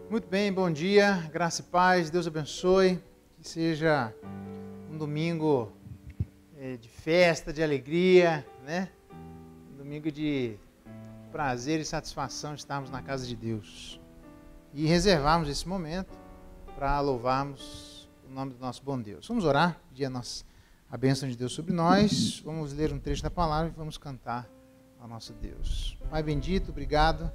Muito bem, bom dia, graça e paz, Deus abençoe, que seja um domingo de festa, de alegria, né? Um domingo de prazer e satisfação estarmos na casa de Deus e reservarmos esse momento para louvarmos o nome do nosso bom Deus. Vamos orar, pedir a bênção de Deus sobre nós, vamos ler um trecho da palavra e vamos cantar ao nosso Deus. Pai bendito, obrigado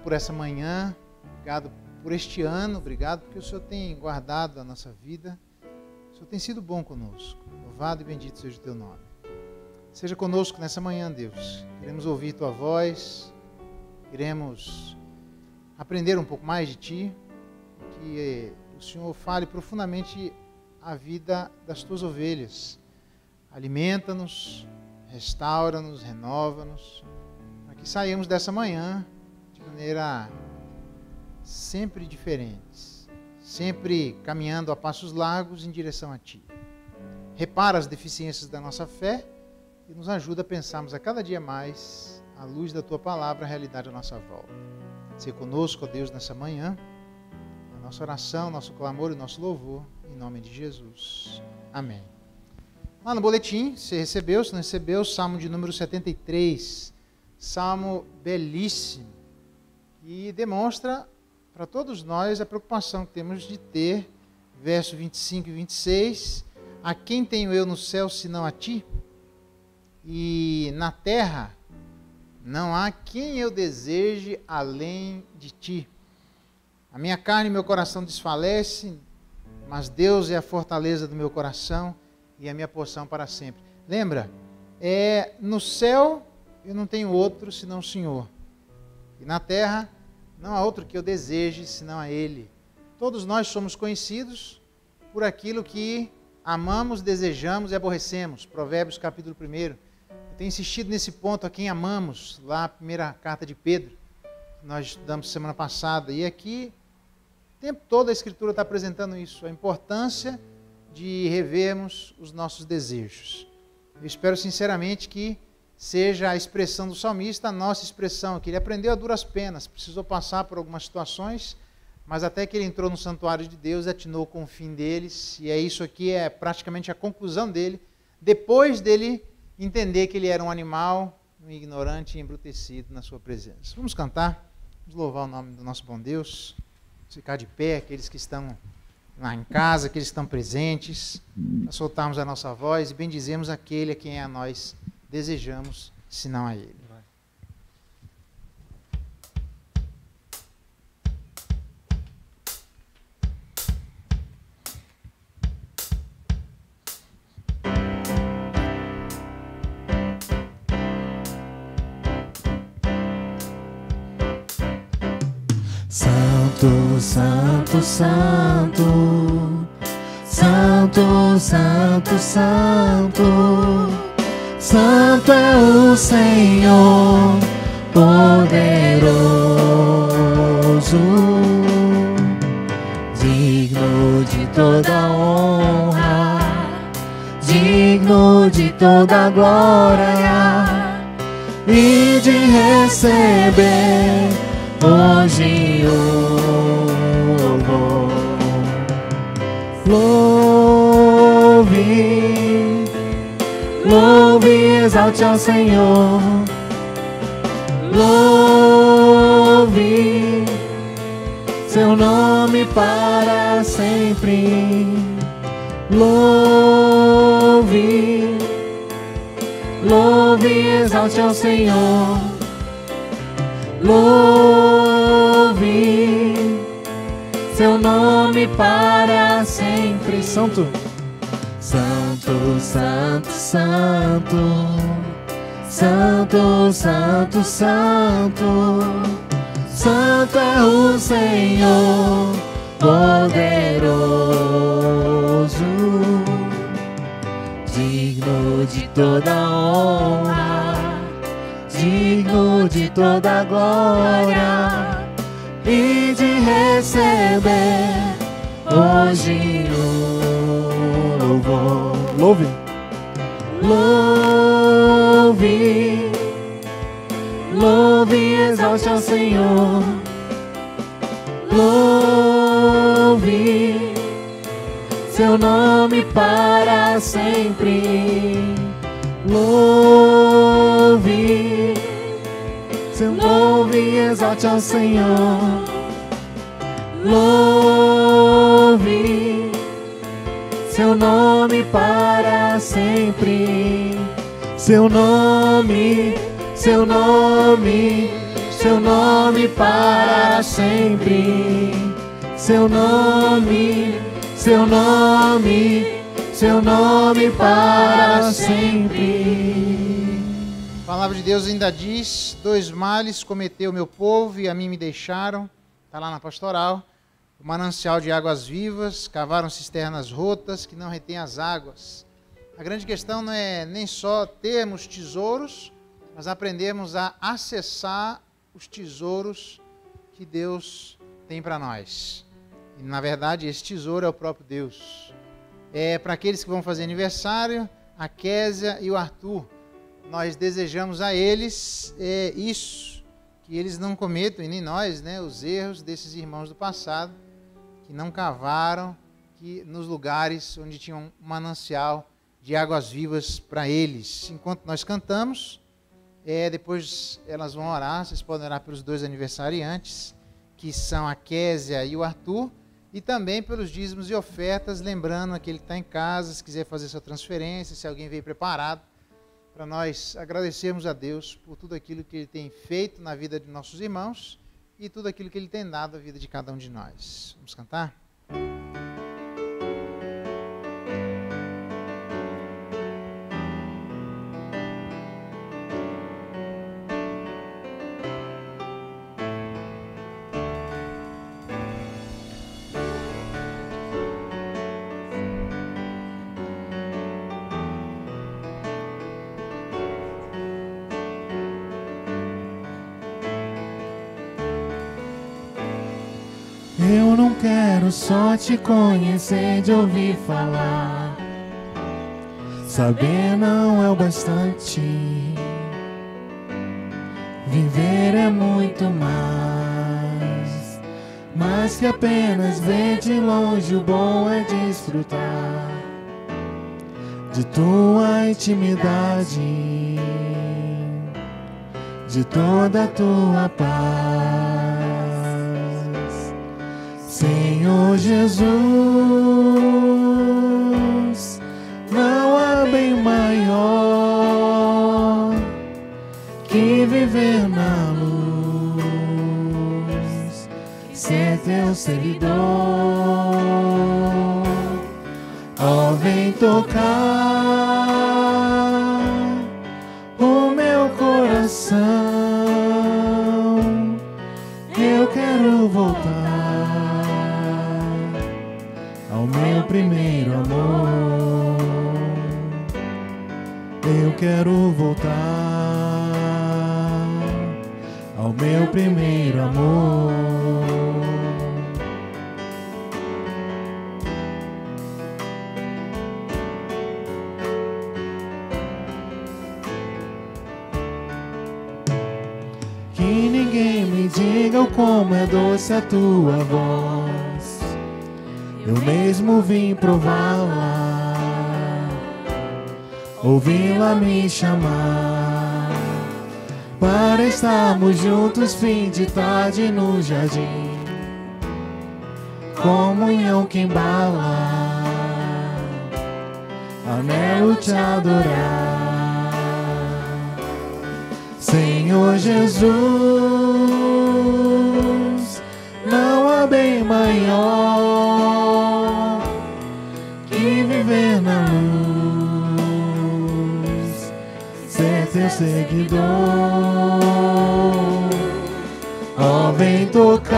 por essa manhã. Obrigado por este ano, obrigado porque o Senhor tem guardado a nossa vida, o Senhor tem sido bom conosco. Louvado e bendito seja o Teu nome. Seja conosco nessa manhã, Deus. Queremos ouvir Tua voz, queremos aprender um pouco mais de Ti, que o Senhor fale profundamente a vida das Tuas ovelhas. Alimenta-nos, restaura-nos, renova-nos, para que saiamos dessa manhã de maneira sempre diferentes, sempre caminhando a passos largos em direção a Ti. Repara as deficiências da nossa fé e nos ajuda a pensarmos a cada dia mais, à luz da Tua palavra, a realidade à nossa volta. Ser conosco, ó Deus, nessa manhã, a nossa oração, nosso clamor e nosso louvor, em nome de Jesus. Amém. Lá no boletim, se recebeu, se não recebeu, Salmo de número 73, Salmo belíssimo, e demonstra para todos nós a preocupação que temos de ter, verso 25 e 26, a quem tenho eu no céu senão a Ti? E na terra não há quem eu deseje além de Ti. A minha carne e meu coração desfalecem, mas Deus é a fortaleza do meu coração e a minha porção para sempre. Lembra? No céu eu não tenho outro senão o Senhor. E na terra não há outro que eu deseje senão a Ele. Todos nós somos conhecidos por aquilo que amamos, desejamos e aborrecemos. Provérbios capítulo 1. Eu tenho insistido nesse ponto a quem amamos, lá a primeira carta de Pedro, que nós estudamos semana passada. E aqui, o tempo todo a Escritura está apresentando isso, a importância de revermos os nossos desejos. Eu espero sinceramente que seja a expressão do salmista, a nossa expressão, que ele aprendeu a duras penas, precisou passar por algumas situações, mas até que ele entrou no santuário de Deus, atinou com o fim deles, e isso aqui é praticamente a conclusão dele, depois dele entender que ele era um animal, um ignorante e embrutecido na sua presença. Vamos cantar, vamos louvar o nome do nosso bom Deus, vamos ficar de pé, aqueles que estão lá em casa, aqueles que estão presentes, soltarmos a nossa voz e bendizemos aquele a quem é a nós desejamos, senão a Ele. Santo, Santo, Santo, Santo, Santo, Santo. Santo é o Senhor, poderoso, digno de toda honra, digno de toda glória e de receber hoje o louvor. Louve e exalte ao Senhor, louve seu nome para sempre, louve e exalte ao Senhor, louve seu nome para sempre. Santo, Santo, Santo, Santo, Santo, Santo, Santo, Santo é o Senhor, poderoso, digno de toda honra, digno de toda glória e de receber hoje o louvor. Louve, louve, louve e exalte ao Senhor, louve seu nome para sempre. Louve, louve e exalte ao Senhor. Louve seu nome para sempre. Seu nome, seu nome, seu nome para sempre. Seu nome, seu nome, seu nome para sempre. A palavra de Deus ainda diz: 2 males cometeu o meu povo e a mim me deixaram. Está lá na pastoral. O manancial de águas vivas, cavaram cisternas rotas que não retêm as águas. A grande questão não é nem só termos tesouros, mas aprendermos a acessar os tesouros que Deus tem para nós. E, na verdade, esse tesouro é o próprio Deus. Para aqueles que vão fazer aniversário, a Késia e o Arthur, nós desejamos a eles isso, que eles não cometam, e nem nós, né, os erros desses irmãos do passado, que não cavaram nos lugares onde tinha um manancial de águas vivas para eles. Enquanto nós cantamos, depois elas vão orar, vocês podem orar pelos 2 aniversariantes, que são a Késia e o Arthur, e também pelos dízimos e ofertas, lembrando aquele que está em casa, se quiser fazer sua transferência, se alguém veio preparado, para nós agradecermos a Deus por tudo aquilo que Ele tem feito na vida de nossos irmãos e tudo aquilo que Ele tem dado à vida de cada um de nós. Vamos cantar? Eu não quero só te conhecer de ouvir falar. Saber não é o bastante. Viver é muito mais que apenas ver de longe. O bom é desfrutar de tua intimidade, de toda a tua paz. Senhor Jesus, não há bem maior que viver na luz, ser teu seguidor. Ó, vem tocar o meu coração, eu quero voltar ao meu primeiro amor. Eu quero voltar ao meu primeiro amor. Que ninguém me diga o como é doce a tua voz, eu mesmo vim prová-la, ouvi-la me chamar, para estarmos juntos fim de tarde no jardim, comunhão que embala, anelo te adorar. Senhor Jesus, não há bem maior que viver na luz, ser teu seguidor. Ó, vem tocar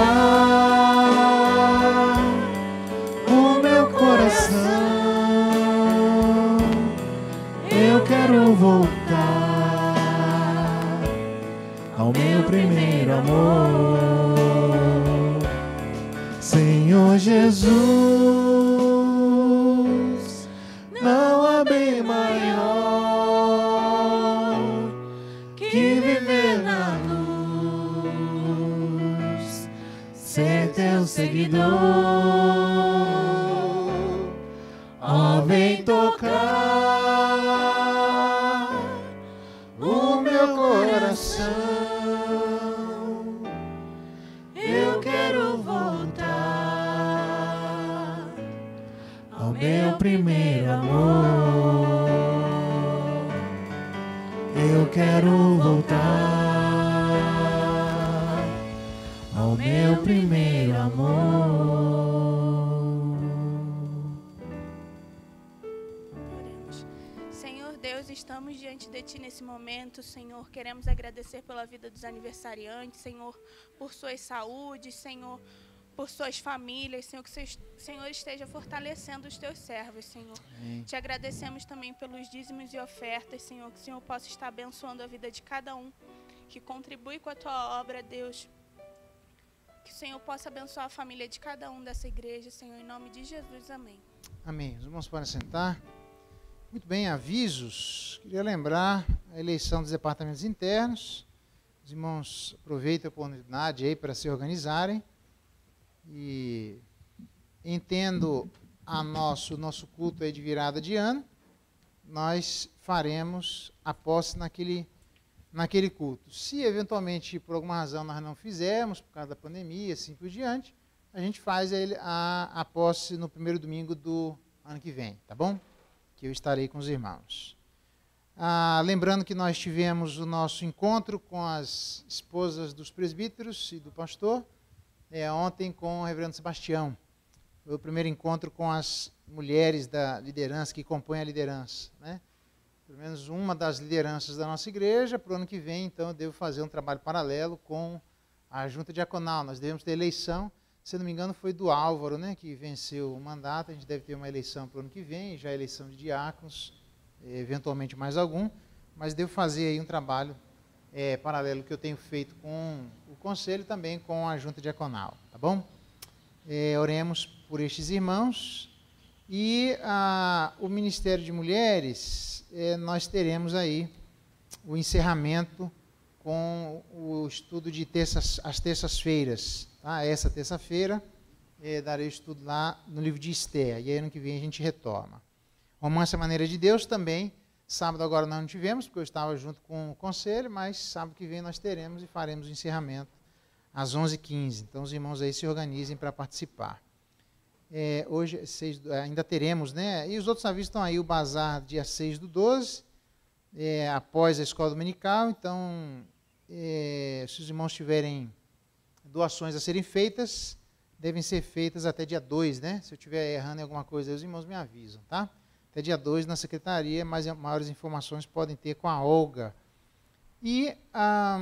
o meu coração, eu quero voltar ao meu primeiro amor. Senhor Jesus, não há bem maior que viver na luz, ser teu seguidor. Ó, vem tocar o meu coração. Eu quero voltar ao meu primeiro amor. Eu quero voltar ao meu primeiro amor. Oremos. Senhor Deus, estamos diante de Ti nesse momento, Senhor. Queremos agradecer pela vida dos aniversariantes, Senhor, por suas saúdes, Senhor, por suas famílias, Senhor, que o Senhor esteja fortalecendo os Teus servos, Senhor. Amém. Te agradecemos também pelos dízimos e ofertas, Senhor, que o Senhor possa estar abençoando a vida de cada um que contribui com a Tua obra, Deus. Que o Senhor possa abençoar a família de cada um dessa igreja, Senhor, em nome de Jesus, amém. Amém. Os irmãos podem sentar. Muito bem, avisos. Queria lembrar a eleição dos departamentos internos. Os irmãos aproveitem a oportunidade aí para se organizarem. E entendo nosso culto aí de virada de ano, nós faremos a posse naquele culto. Se eventualmente por alguma razão nós não fizermos, por causa da pandemia, assim por diante, a gente faz a posse no primeiro domingo do ano que vem, tá bom? Que eu estarei com os irmãos. Lembrando que nós tivemos o nosso encontro com as esposas dos presbíteros e do pastor, ontem com o reverendo Sebastião. Foi o primeiro encontro com as mulheres da liderança, que compõem a liderança, né? Pelo menos uma das lideranças da nossa igreja. Para o ano que vem, então, eu devo fazer um trabalho paralelo com a junta diaconal. Nós devemos ter eleição, se não me engano, foi do Álvaro, né, que venceu o mandato. A gente deve ter uma eleição para o ano que vem, já eleição de diáconos, eventualmente mais algum, mas devo fazer aí um trabalho paralelo que eu tenho feito com o conselho e também com a junta diaconal, tá bom? Oremos por estes irmãos. E o Ministério de Mulheres, nós teremos aí o encerramento com o estudo de às terças-feiras. Tá? Essa terça-feira darei estudo lá no livro de Esther, e aí ano que vem a gente retoma. Romance à Maneira de Deus também. Sábado agora nós não tivemos, porque eu estava junto com o conselho, mas sábado que vem nós teremos e faremos o encerramento às 11h15. Então os irmãos aí se organizem para participar. Hoje ainda teremos, né? E os outros avisos estão aí, o bazar dia 6/12, após a escola dominical. Então, se os irmãos tiverem doações a serem feitas, devem ser feitas até dia 2, né? Se eu estiver errando em alguma coisa, os irmãos me avisam, tá? Até dia 2 na secretaria, maiores informações podem ter com a Olga. E a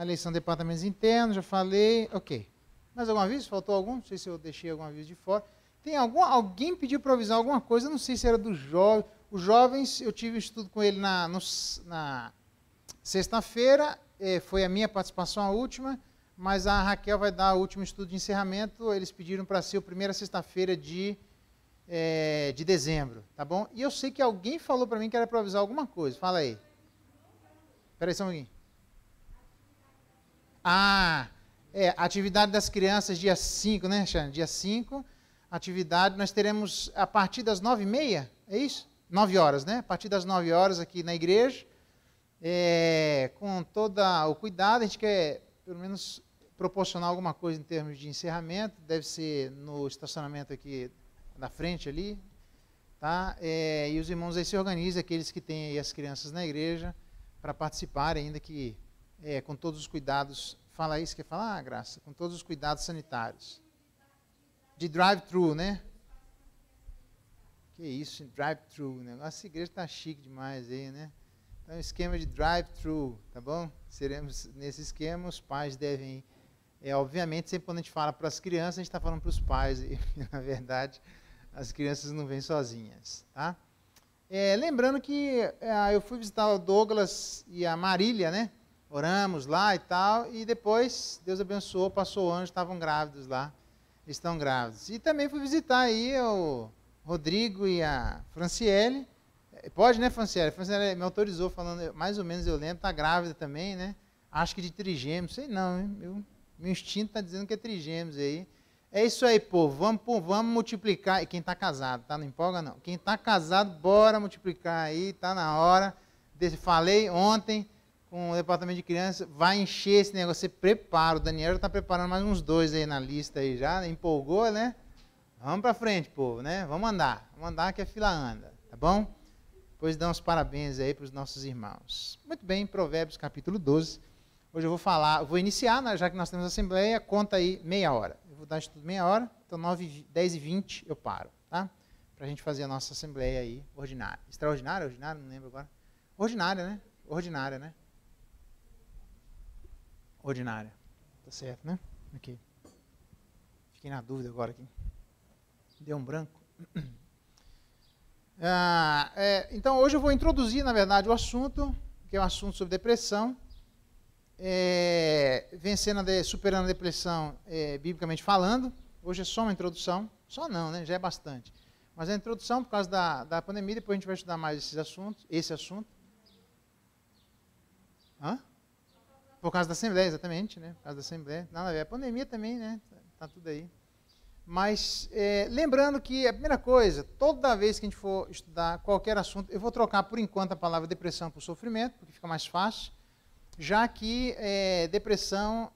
eleição de departamentos internos, já falei, ok. Mais algum aviso? Faltou algum? Não sei se eu deixei algum aviso de fora. Tem alguém pediu para avisar alguma coisa, não sei se era do jovem. Os jovens, eu tive estudo com ele na sexta-feira, foi a minha participação a última, mas a Raquel vai dar o último estudo de encerramento. Eles pediram para ser a primeira sexta-feira de dezembro, tá bom? E eu sei que alguém falou para mim que era para avisar alguma coisa. Fala aí. Espera aí só um pouquinho. Atividade das crianças, dia 5, né, Xane? Dia 5, atividade, nós teremos a partir das 9h30, é isso? 9 horas, né? A partir das 9 horas aqui na igreja, com todo o cuidado. A gente quer, pelo menos, proporcionar alguma coisa em termos de encerramento. Deve ser no estacionamento aqui da frente ali, tá? E os irmãos aí se organizam, aqueles que têm aí as crianças na igreja, para participar, ainda que com todos os cuidados. Fala isso, quer falar, Graça? Com todos os cuidados sanitários. De drive-thru, né? Que isso, drive-thru. O negócio da igreja está chique demais aí, né? Então, esquema de drive-thru, tá bom? Seremos nesse esquema, os pais devem... obviamente, sempre quando a gente fala para as crianças, a gente está falando para os pais. E, na verdade, as crianças não vêm sozinhas, tá? Lembrando que eu fui visitar o Douglas e a Marília, né? Oramos lá e tal, e depois Deus abençoou, passou o anjo, estavam grávidos lá, estão grávidos. E também fui visitar aí o Rodrigo e a Franciele. Pode, né, Franciele? A Franciele me autorizou, falando, mais ou menos eu lembro, está grávida também, né? Acho que de trigêmeos, sei não, hein? Meu instinto está dizendo que é trigêmeos aí. É isso aí, povo. Vamos multiplicar. E quem está casado, tá? Não empolga, não. Quem está casado, bora multiplicar aí, tá na hora. Falei ontem com o departamento de crianças, vai encher esse negócio. Você prepara. O Daniel está preparando mais uns 2 aí na lista aí já. Empolgou, né? Vamos para frente, povo, né? Vamos andar que a fila anda, tá bom? Depois dá uns parabéns aí para os nossos irmãos. Muito bem, Provérbios capítulo 12. Hoje eu vou iniciar, né, já que nós temos assembleia, conta aí meia hora. Eu vou dar isso tudo meia hora, então 10h20 eu paro, tá? Para a gente fazer a nossa assembleia aí, ordinária. Extraordinária, ordinária, não lembro agora. Ordinária, né? Ordinária, né? Ordinária. Tá certo, né? Ok. Fiquei na dúvida agora aqui. Deu um branco. Então, hoje eu vou introduzir, na verdade, o assunto, que é um assunto sobre depressão. Superando a depressão, biblicamente falando. Hoje é só uma introdução. Só não, né? Já é bastante. Mas é a introdução por causa da pandemia. Depois a gente vai estudar mais esse assunto. Hã? Por causa da Assembleia, exatamente, né? Por causa da Assembleia. Nada a ver. A pandemia também, né? Tá tudo aí. Mas, lembrando que a primeira coisa, toda vez que a gente for estudar qualquer assunto, eu vou trocar por enquanto a palavra depressão por sofrimento, porque fica mais fácil, já que depressão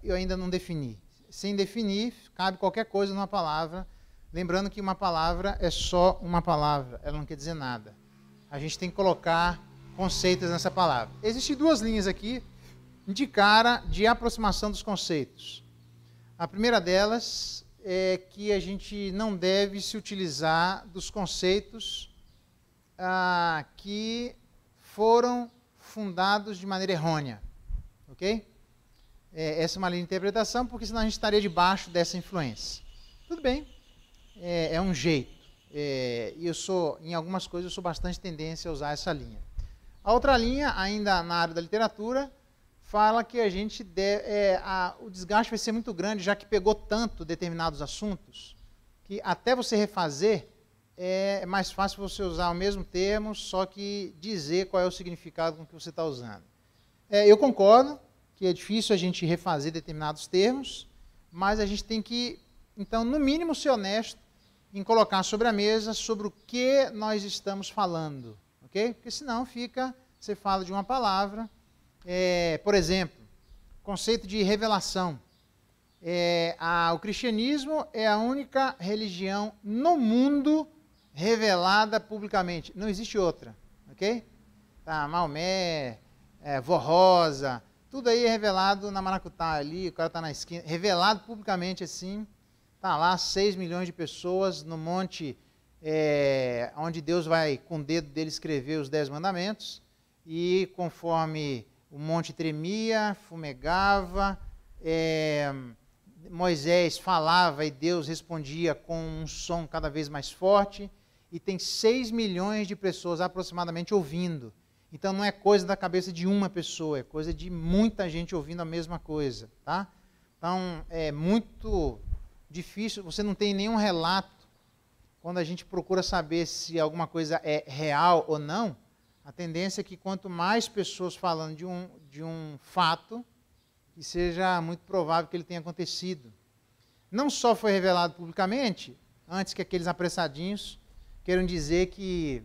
eu ainda não defini. Sem definir, cabe qualquer coisa numa palavra, lembrando que uma palavra é só uma palavra, ela não quer dizer nada. A gente tem que colocar conceitos nessa palavra. Existem 2 linhas aqui de cara de aproximação dos conceitos. A primeira delas é que a gente não deve se utilizar dos conceitos que foram fundados de maneira errônea, ok? Essa é uma linha de interpretação, porque senão a gente estaria debaixo dessa influência. Tudo bem, é um jeito. E em algumas coisas, eu sou bastante tendência a usar essa linha. A outra linha, ainda na área da literatura, fala que a gente o desgaste vai ser muito grande, já que pegou tanto determinados assuntos, que até você refazer, é mais fácil você usar o mesmo termo, só que dizer qual é o significado com que você está usando. Eu concordo que é difícil a gente refazer determinados termos, mas a gente tem que, então, no mínimo, ser honesto em colocar sobre a mesa sobre o que nós estamos falando, ok? Porque senão você fala de uma palavra. Por exemplo, conceito de revelação. O cristianismo é a única religião no mundo revelada publicamente. Não existe outra, ok? Maomé, Vó Rosa, tudo aí é revelado na Maracutá ali, o cara está na esquina, revelado publicamente assim. Está lá 6 milhões de pessoas no monte onde Deus vai com o dedo dele escrever os 10 mandamentos, e conforme o monte tremia, fumegava, Moisés falava e Deus respondia com um som cada vez mais forte, e tem 6 milhões de pessoas aproximadamente ouvindo. Então não é coisa da cabeça de uma pessoa, é coisa de muita gente ouvindo a mesma coisa, tá? Então é muito difícil, você não tem nenhum relato. Quando a gente procura saber se alguma coisa é real ou não, a tendência é que quanto mais pessoas falando de um fato, que seja muito provável que ele tenha acontecido. Não só foi revelado publicamente, antes que aqueles apressadinhos queiram dizer que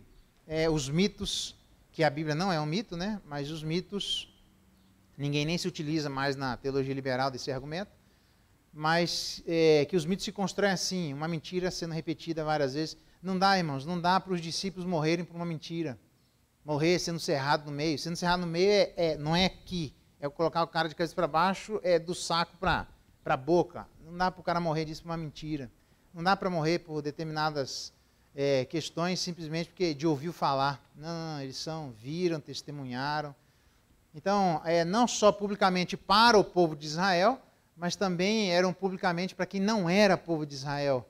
os mitos, que a Bíblia não é um mito, né? Mas os mitos, ninguém nem se utiliza mais na teologia liberal desse argumento, mas que os mitos se constroem assim, uma mentira sendo repetida várias vezes. Não dá, irmãos, não dá para os discípulos morrerem por uma mentira. Morrer sendo cerrado no meio. Sendo cerrado no meio não é aqui, é colocar o cara de cabeça para baixo, do saco para a boca. Não dá para o cara morrer disso por uma mentira. Não dá para morrer por determinadas questões simplesmente porque de ouviu falar. Não, eles viram, testemunharam. Então, não só publicamente para o povo de Israel, mas também eram publicamente para quem não era povo de Israel.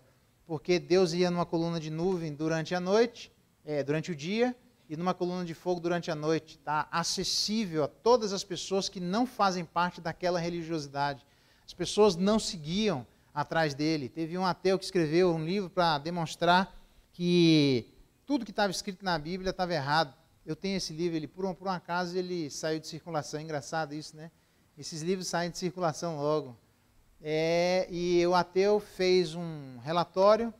Porque Deus ia numa coluna de nuvem durante a noite, durante o dia, e numa coluna de fogo durante a noite. Está acessível a todas as pessoas que não fazem parte daquela religiosidade. As pessoas não seguiam atrás dele. Teve um ateu que escreveu um livro para demonstrar que tudo que estava escrito na Bíblia estava errado. Eu tenho esse livro, por um acaso ele saiu de circulação. É engraçado isso, né? Esses livros saem de circulação logo. e o ateu fez um relatório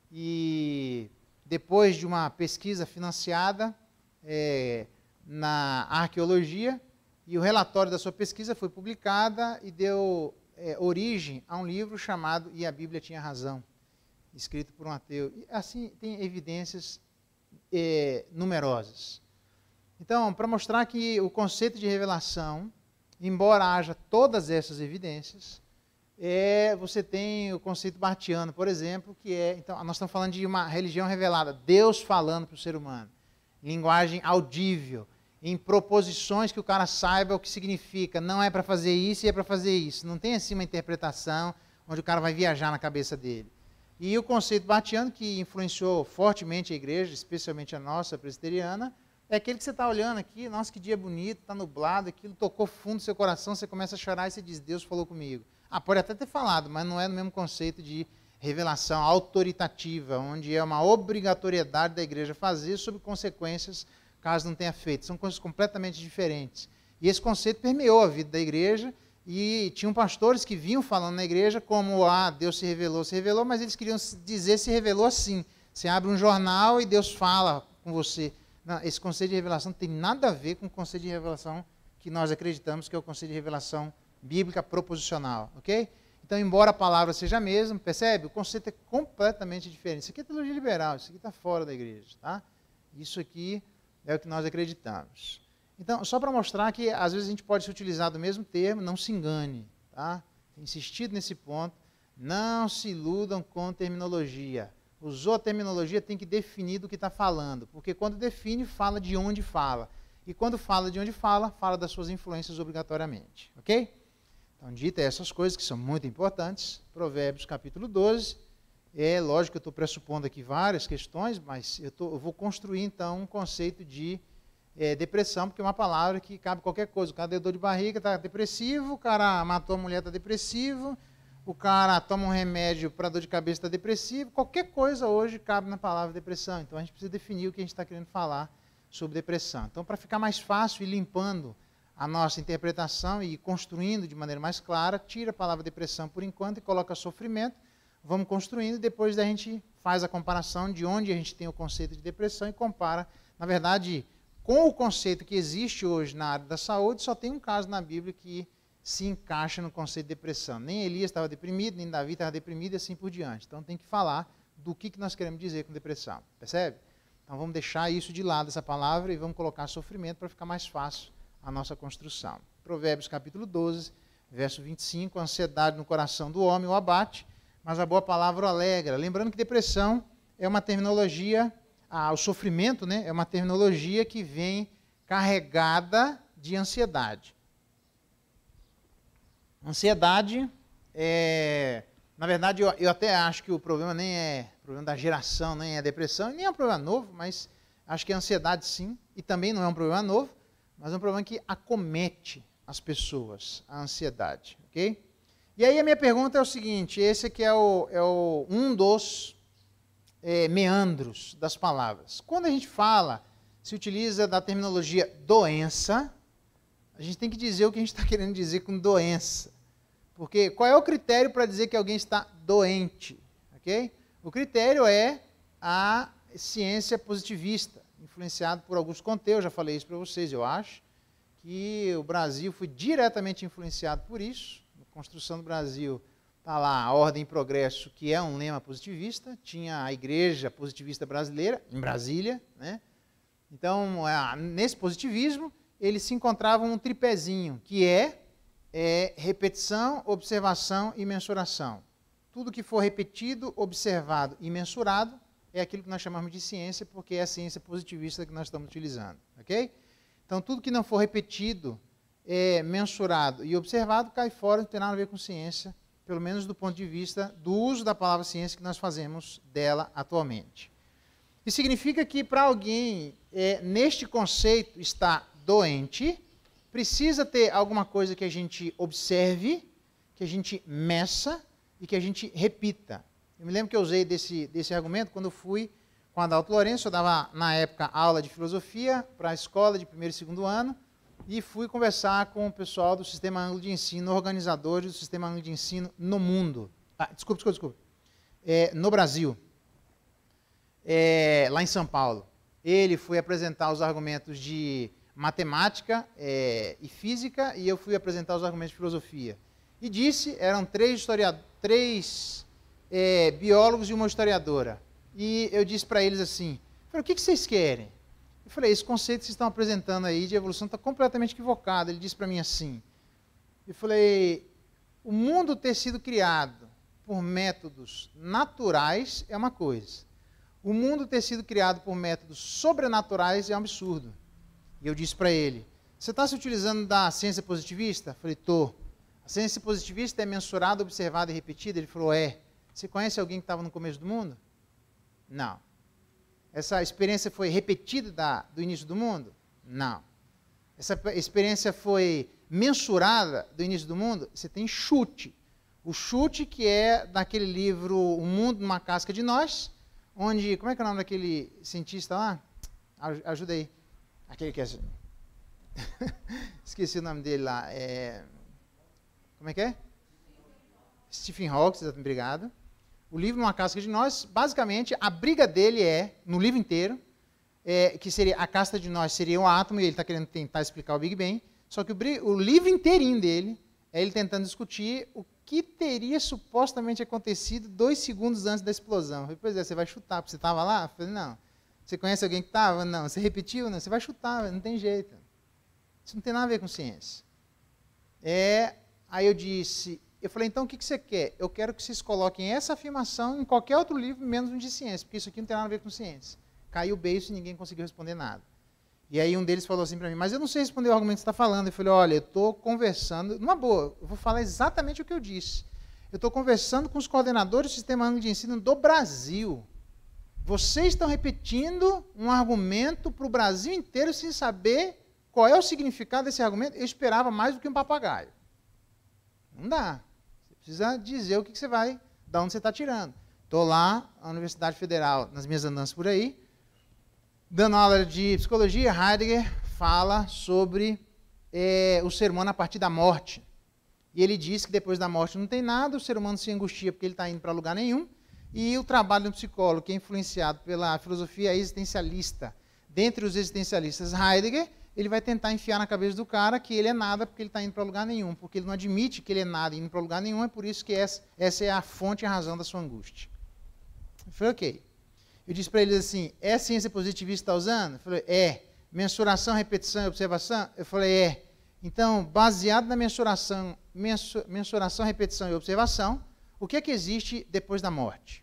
e depois de uma pesquisa financiada na arqueologia, e o relatório da sua pesquisa foi publicada e deu origem a um livro chamado E a Bíblia Tinha Razão, escrito por um ateu. E assim, tem evidências numerosas. Então, para mostrar que o conceito de revelação, embora haja todas essas evidências, você tem o conceito bartiano, por exemplo, que então, nós estamos falando de uma religião revelada, Deus falando para o ser humano, linguagem audível, em proposições que o cara saiba o que significa, não é para fazer isso e é para fazer isso, não tem assim uma interpretação onde o cara vai viajar na cabeça dele. E o conceito bartiano, que influenciou fortemente a igreja, especialmente a nossa presbiteriana, é aquele que você está olhando aqui, nossa, que dia bonito, está nublado, aquilo tocou fundo no seu coração, você começa a chorar e você diz, Deus falou comigo. Pode até ter falado, mas não é no mesmo conceito de revelação autoritativa, onde é uma obrigatoriedade da igreja fazer sob consequências caso não tenha feito. São coisas completamente diferentes. E esse conceito permeou a vida da igreja e tinham pastores que vinham falando na igreja como, Deus se revelou, mas eles queriam dizer se revelou assim. Você abre um jornal e Deus fala com você. Não, esse conceito de revelação não tem nada a ver com o conceito de revelação que nós acreditamos, que é o conceito de revelação bíblica proposicional, ok? Então, embora a palavra seja a mesma, percebe? O conceito é completamente diferente. Isso aqui é teologia liberal, isso aqui está fora da igreja, tá? Isso aqui é o que nós acreditamos. Então, só para mostrar que às vezes a gente pode se utilizar do mesmo termo, não se engane, tá? Tem insistido nesse ponto, não se iludam com terminologia. Usou a terminologia, tem que definir do que está falando, porque quando define, fala de onde fala. E quando fala de onde fala, fala das suas influências obrigatoriamente, ok? Então, dita essas coisas que são muito importantes, Provérbios capítulo 12, lógico que eu estou pressupondo aqui várias questões, mas eu vou construir então um conceito de depressão, porque é uma palavra que cabe qualquer coisa. O cara deu dor de barriga, está depressivo, o cara matou a mulher, está depressivo, o cara toma um remédio para dor de cabeça, está depressivo, qualquer coisa hoje cabe na palavra depressão. Então, a gente precisa definir o que a gente está querendo falar sobre depressão. Então, para ficar mais fácil e limpando a nossa interpretação e construindo de maneira mais clara, tira a palavra depressão por enquanto e coloca sofrimento, vamos construindo e depois a gente faz a comparação de onde a gente tem o conceito de depressão e compara, na verdade, com o conceito que existe hoje na área da saúde, só tem um caso na Bíblia que se encaixa no conceito de depressão. Nem Elias estava deprimido, nem Davi estava deprimido e assim por diante. Então tem que falar do que nós queremos dizer com depressão, percebe? Então vamos deixar isso de lado, essa palavra, e vamos colocar sofrimento para ficar mais fácil a nossa construção. Provérbios capítulo 12, verso 25, a ansiedade no coração do homem o abate, mas a boa palavra o alegra. Lembrando que depressão é uma terminologia, o sofrimento, né, é uma terminologia que vem carregada de ansiedade. Ansiedade, na verdade, eu até acho que o problema nem é o problema da geração, nem é a depressão, nem é um problema novo, mas acho que a ansiedade sim, e também não é um problema novo, mas é um problema que acomete as pessoas, a ansiedade, ok? E aí a minha pergunta é o seguinte, esse aqui é um dos meandros das palavras. Quando a gente fala, se utiliza da terminologia doença, a gente tem que dizer o que a gente está querendo dizer com doença. Porque qual é o critério para dizer que alguém está doente? Okay? O critério é a ciência positivista, influenciado por Augusto Comte, eu já falei isso para vocês, eu acho, que o Brasil foi diretamente influenciado por isso. Na construção do Brasil está lá a Ordem e Progresso, que é um lema positivista, tinha a Igreja Positivista Brasileira, em Brasília, né? Então, nesse positivismo, eles se encontravam um tripézinho, que é repetição, observação e mensuração. Tudo que for repetido, observado e mensurado é aquilo que nós chamamos de ciência, porque é a ciência positivista que nós estamos utilizando. Ok? Então, tudo que não for repetido, mensurado e observado cai fora, não tem nada a ver com ciência, pelo menos do ponto de vista do uso da palavra ciência que nós fazemos dela atualmente. Isso significa que para alguém, neste conceito, está doente, precisa ter alguma coisa que a gente observe, que a gente meça e que a gente repita. Eu me lembro que eu usei desse argumento quando eu fui com Adalto Lourenço, eu dava, na época, aula de filosofia para a escola de primeiro e segundo ano, e fui conversar com o pessoal do Sistema Ângulo de Ensino, organizadores do Sistema Ângulo de Ensino no mundo. Desculpa. No Brasil, lá em São Paulo. Ele foi apresentar os argumentos de matemática e física, e eu fui apresentar os argumentos de filosofia. E disse, eram três biólogos e uma historiadora. E eu disse para eles assim, o que vocês querem? Eu falei, esse conceito que vocês estão apresentando aí de evolução está completamente equivocado. Ele disse para mim assim, eu falei, o mundo ter sido criado por métodos naturais é uma coisa. O mundo ter sido criado por métodos sobrenaturais é um absurdo. E eu disse para ele, você está se utilizando da ciência positivista? Eu falei, estou. A ciência positivista é mensurada, observada e repetida? Ele falou, é. Você conhece alguém que estava no começo do mundo? Não. Essa experiência foi repetida do início do mundo? Não. Essa experiência foi mensurada do início do mundo? Você tem chute. O chute que é daquele livro O Mundo numa Casca de Nós, onde, como é que é o nome daquele cientista lá? Ajuda aí. Aquele que é... Esqueci o nome dele lá. Como é que é? Stephen Hawking, obrigado. O livro Uma Casca de Nós, basicamente, a briga dele no livro inteiro, que seria a casca de nós seria um átomo, e ele está querendo tentar explicar o Big Bang, só que o livro inteirinho dele é ele tentando discutir o que teria supostamente acontecido 2 segundos antes da explosão. Eu falei, pois é, você vai chutar, porque você estava lá? Eu falei, não. Você conhece alguém que estava? Não. Você repetiu? Não. Você vai chutar, não tem jeito. Isso não tem nada a ver com ciência. Aí eu falei, então o que você quer? Eu quero que vocês coloquem essa afirmação em qualquer outro livro, menos um de ciência, porque isso aqui não tem nada a ver com ciência. Caiu o beijo e ninguém conseguiu responder nada. E aí um deles falou assim para mim, mas eu não sei responder o argumento que você está falando. Eu falei, olha, eu estou conversando, numa boa, eu vou falar exatamente o que eu disse. Eu estou conversando com os coordenadores do Sistema Ângulo de Ensino do Brasil. Vocês estão repetindo um argumento para o Brasil inteiro sem saber qual é o significado desse argumento. Eu esperava mais do que um papagaio. Não dá. Você precisa dizer o que você vai, de onde você está tirando. Estou lá, na Universidade Federal, nas minhas andanças por aí, dando aula de psicologia. Heidegger fala sobre o ser humano a partir da morte. E ele diz que depois da morte não tem nada, o ser humano se angustia porque ele está indo para lugar nenhum, e o trabalho do psicólogo, que é influenciado pela filosofia existencialista, dentre os existencialistas, Heidegger, ele vai tentar enfiar na cabeça do cara que ele é nada porque ele está indo para lugar nenhum, porque ele não admite que ele é nada indo para lugar nenhum, é por isso que essa é a fonte e a razão da sua angústia. Eu falei, ok. Eu disse para eles assim, é ciência positivista que está usando? Eu falei, mensuração, repetição e observação? Eu falei, Então, baseado na mensuração, repetição e observação, o que é que existe depois da morte?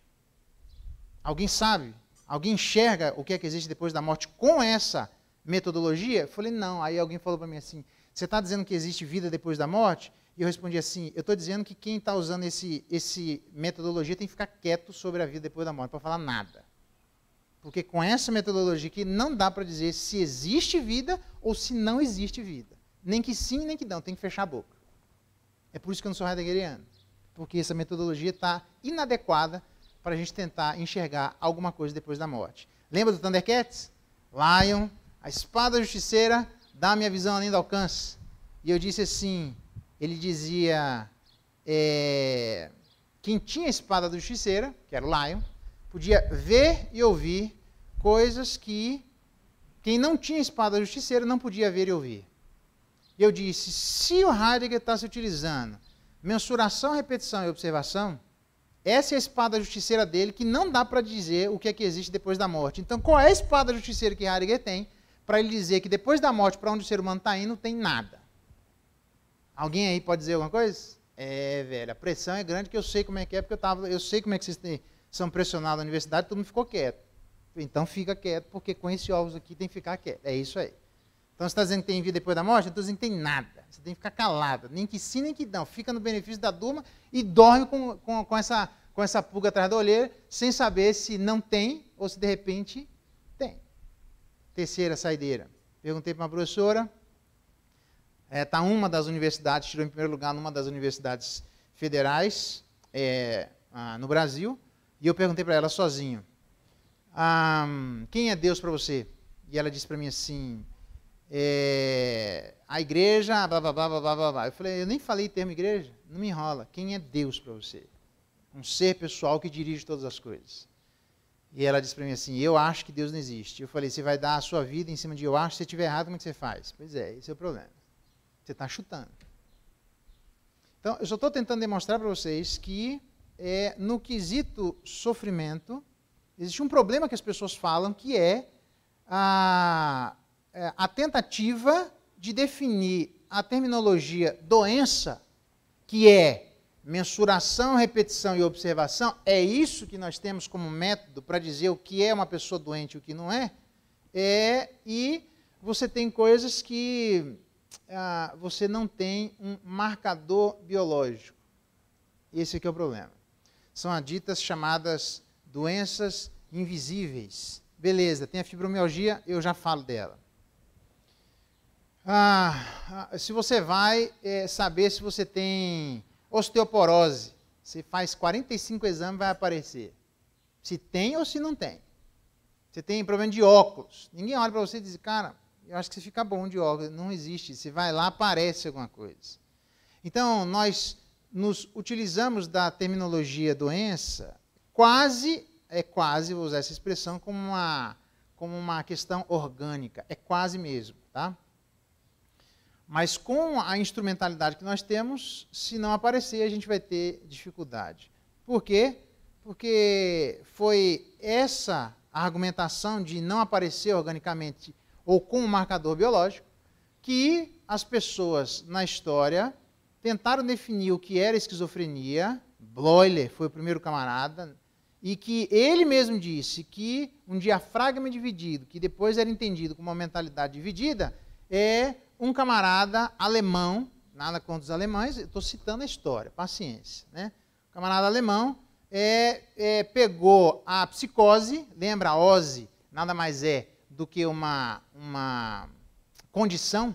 Alguém sabe? Alguém enxerga o que é que existe depois da morte com essa metodologia? Eu falei, não. Aí alguém falou para mim assim, você está dizendo que existe vida depois da morte? E eu respondi assim, eu estou dizendo que quem está usando esse metodologia tem que ficar quieto sobre a vida depois da morte, não pode falar nada. Porque com essa metodologia aqui não dá para dizer se existe vida ou se não existe vida. Nem que sim, nem que não, tem que fechar a boca. É por isso que eu não sou heideggeriano. Porque essa metodologia está inadequada para a gente tentar enxergar alguma coisa depois da morte. Lembra do Thundercats? Lion, a espada justiceira dá a minha visão além do alcance. E eu disse assim, ele dizia, quem tinha a espada da justiceira, que era o Lion, podia ver e ouvir coisas que quem não tinha a espada da justiceira não podia ver e ouvir. E eu disse, se o Heidegger está se utilizando mensuração, repetição e observação, essa é a espada justiceira dele, que não dá para dizer o que é que existe depois da morte. Então, qual é a espada justiceira que Heidegger tem para ele dizer que depois da morte, para onde o ser humano está indo, não tem nada? Alguém aí pode dizer alguma coisa? Velho, a pressão é grande, que eu sei como é que é, porque eu sei como é que vocês são pressionados na universidade, todo mundo ficou quieto. Então, fica quieto, porque com esse óvulos aqui tem que ficar quieto. É isso aí. Então, você está dizendo que tem vida depois da morte? Eu estou dizendo que tem nada. Você tem que ficar calado. Nem que sim, nem que não. Fica no benefício da turma e dorme com essa pulga atrás da orelha, sem saber se não tem ou se de repente tem. Terceira saideira. Perguntei para uma professora. Está uma das universidades, tirou em primeiro lugar numa das universidades federais no Brasil. E eu perguntei para ela sozinho. Quem é Deus para você? E ela disse para mim assim... a igreja, blá, blá, blá, blá, blá, blá, blá. Eu falei, eu nem falei termo igreja, não me enrola. Quem é Deus para você? Um ser pessoal que dirige todas as coisas. E ela disse para mim assim, eu acho que Deus não existe. Eu falei, você vai dar a sua vida em cima de eu acho, se você estiver errado, como é que você faz? Pois é, esse é o problema. Você está chutando. Então, eu só estou tentando demonstrar para vocês que no quesito sofrimento, existe um problema que as pessoas falam, que é a tentativa de definir a terminologia doença, que é mensuração, repetição e observação, é isso que nós temos como método para dizer o que é uma pessoa doente e o que não é, e você tem coisas que você não tem um marcador biológico. Esse aqui é o problema. São as ditas chamadas doenças invisíveis. Beleza, tem a fibromialgia, eu já falo dela. Se você vai saber se você tem osteoporose, você faz 45 exames, vai aparecer. Se tem ou se não tem. Você tem problema de óculos. Ninguém olha para você e diz, cara, eu acho que você fica bom de óculos. Não existe. Você vai lá, aparece alguma coisa. Então, nós nos utilizamos da terminologia doença quase, vou usar essa expressão, como uma questão orgânica. É quase mesmo, tá? Mas com a instrumentalidade que nós temos, se não aparecer, a gente vai ter dificuldade. Por quê? Porque foi essa argumentação de não aparecer organicamente ou com um marcador biológico que as pessoas na história tentaram definir o que era esquizofrenia. Bleuler foi o primeiro camarada, e que ele mesmo disse que um diafragma dividido, que depois era entendido como uma mentalidade dividida, é um camarada alemão, nada contra os alemães, estou citando a história, paciência. Né? O camarada alemão pegou a psicose, lembra a ose, nada mais é do que uma condição,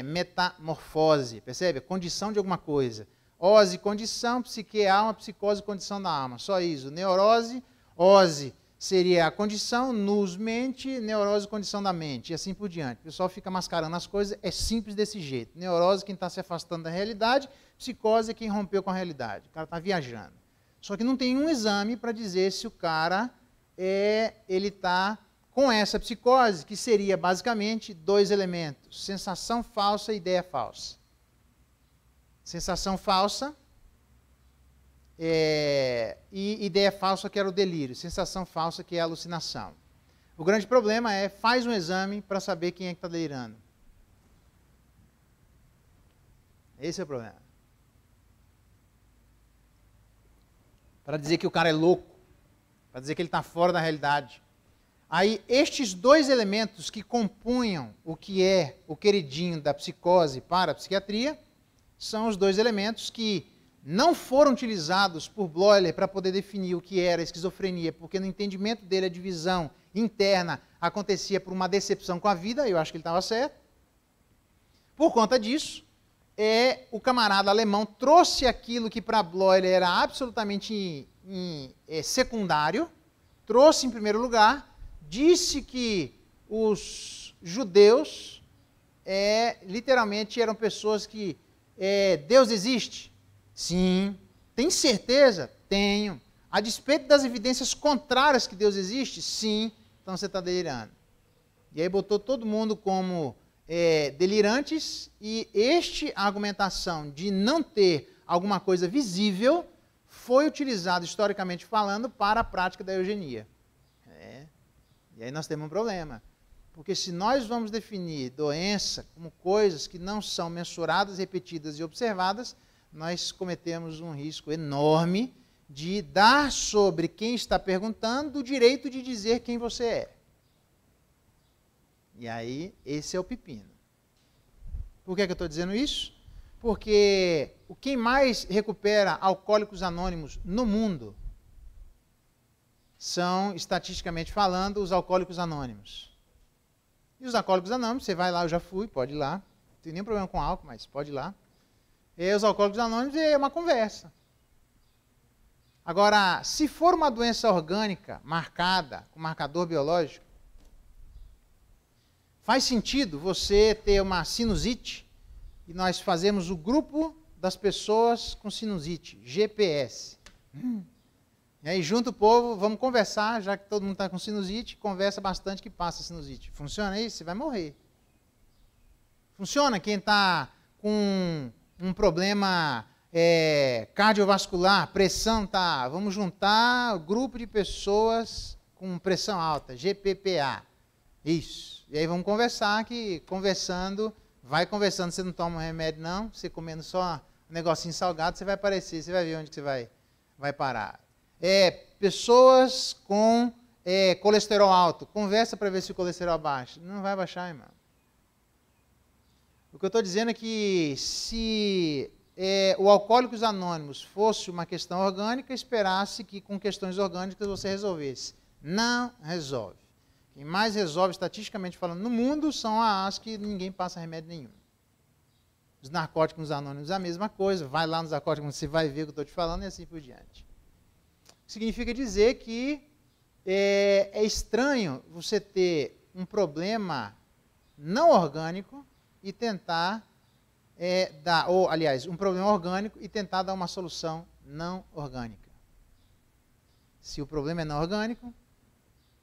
metamorfose, percebe? Condição de alguma coisa. Ose, condição, psique, alma, psicose, condição da alma. Só isso. Neurose, ose seria a condição, nous, mente, neurose, condição da mente, e assim por diante. O pessoal fica mascarando as coisas, é simples desse jeito. Neurose, quem está se afastando da realidade, psicose é quem rompeu com a realidade. O cara está viajando. Só que não tem um exame para dizer se o cara ele está com essa psicose, que seria basicamente 2 elementos, sensação falsa e ideia falsa. Sensação falsa e ideia falsa, que era o delírio. Sensação falsa, que é a alucinação. O grande problema faz um exame para saber quem é que está delirando. Esse é o problema. Para dizer que o cara é louco, para dizer que ele está fora da realidade. Aí, estes 2 elementos que compunham o que é o queridinho da psicose para a psiquiatria, são os 2 elementos que não foram utilizados por Bleuler para poder definir o que era esquizofrenia, porque no entendimento dele a divisão interna acontecia por uma decepção com a vida, eu acho que ele estava certo. Por conta disso, o camarada alemão trouxe aquilo que para Bleuler era absolutamente secundário, trouxe em primeiro lugar, disse que os judeus literalmente eram pessoas que Deus existe? Sim. Tem certeza? Tenho. A despeito das evidências contrárias que Deus existe? Sim. Então você está delirando. E aí botou todo mundo como delirantes, e esta argumentação de não ter alguma coisa visível foi utilizada, historicamente falando, para a prática da eugenia. E aí nós temos um problema. Porque se nós vamos definir doença como coisas que não são mensuradas, repetidas e observadas, nós cometemos um risco enorme de dar sobre quem está perguntando o direito de dizer quem você é. E aí, esse é o pepino. Por que eu estou dizendo isso? Porque quem mais recupera alcoólicos anônimos no mundo são, estatisticamente falando, os alcoólicos anônimos. E os alcoólicos anônimos, você vai lá, eu já fui, pode ir lá. Não tem nenhum problema com álcool, mas pode ir lá. E os alcoólicos anônimos é uma conversa. Agora, se for uma doença orgânica marcada, com marcador biológico, Faz sentido você ter uma sinusite e nós fazemos o grupo das pessoas com sinusite, GPS. E aí junta o povo, vamos conversar, já que todo mundo está com sinusite, conversa bastante que passa a sinusite. Funciona isso? Você vai morrer. Funciona quem está com um problema cardiovascular, pressão, tá? Vamos juntar o grupo de pessoas com pressão alta, GPPA. Isso. E aí vamos conversar, que conversando, vai conversando, você não toma um remédio não, você comendo só um negocinho salgado, você vai aparecer, você vai ver onde que você vai parar. Pessoas com colesterol alto, conversa para ver se o colesterol baixa. Não vai baixar, irmão. O que eu estou dizendo é que se o Alcoólicos Anônimos fosse uma questão orgânica, esperasse que com questões orgânicas você resolvesse. Não resolve. Quem mais resolve, estatisticamente falando, no mundo são as que ninguém passa remédio nenhum. Os narcóticos anônimos é a mesma coisa. Vai lá nos narcóticos, você vai ver o que eu estou te falando e assim por diante. Significa dizer que é estranho você ter um problema não orgânico e tentar um problema orgânico e tentar dar uma solução não orgânica. Se o problema é não orgânico,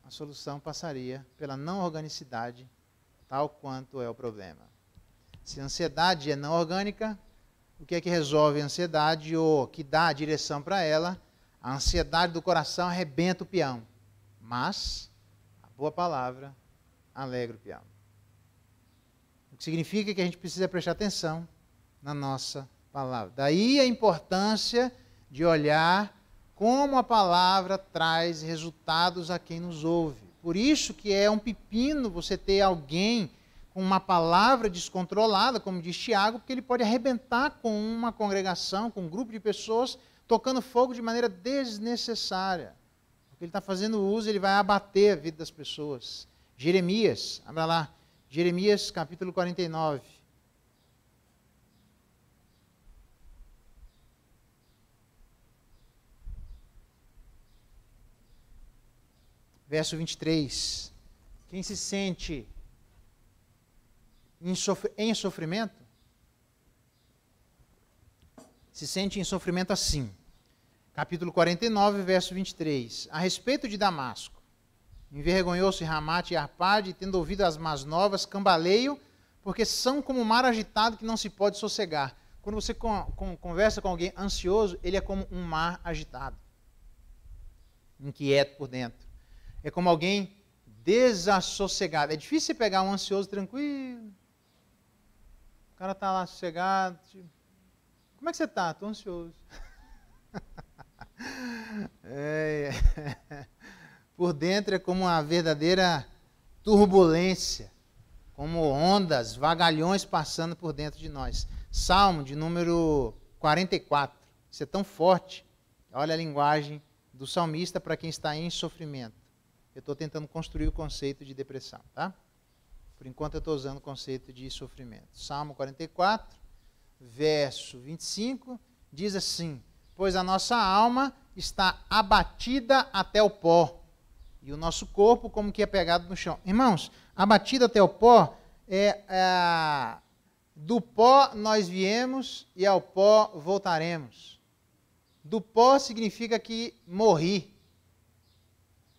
a solução passaria pela não organicidade, tal quanto é o problema. Se a ansiedade é não orgânica, o que é que resolve a ansiedade ou que dá a direção para ela? A ansiedade do coração arrebenta o peão, mas a boa palavra alegra o peão. O que significa que a gente precisa prestar atenção na nossa palavra. Daí a importância de olhar como a palavra traz resultados a quem nos ouve. Por isso que é um pepino você ter alguém com uma palavra descontrolada, como diz Tiago, porque ele pode arrebentar com uma congregação, com um grupo de pessoas, tocando fogo de maneira desnecessária. Porque ele está fazendo uso, ele vai abater a vida das pessoas. Jeremias, abra lá, Jeremias capítulo 49. Verso 23. Quem se sente em sofrimento, se sente em sofrimento assim. Capítulo 49, verso 23. A respeito de Damasco, envergonhou-se Ramate e Arpade, tendo ouvido as más novas, cambaleio, porque são como um mar agitado que não se pode sossegar. Quando você conversa com alguém ansioso, ele é como um mar agitado, inquieto por dentro. É como alguém desassossegado. É difícil você pegar um ansioso tranquilo. O cara está lá sossegado. Tipo, como é que você está? Estou ansioso. Por dentro é como uma verdadeira turbulência, como ondas, vagalhões passando por dentro de nós. Salmo de número 44. Isso é tão forte. Olha a linguagem do salmista para quem está em sofrimento. Eu estou tentando construir o conceito de depressão, tá? Por enquanto eu estou usando o conceito de sofrimento. Salmo 44, verso 25, diz assim: pois a nossa alma está abatida até o pó, e o nosso corpo como que é pegado no chão. Irmãos, abatida até o pó do pó nós viemos e ao pó voltaremos. Do pó significa que morri.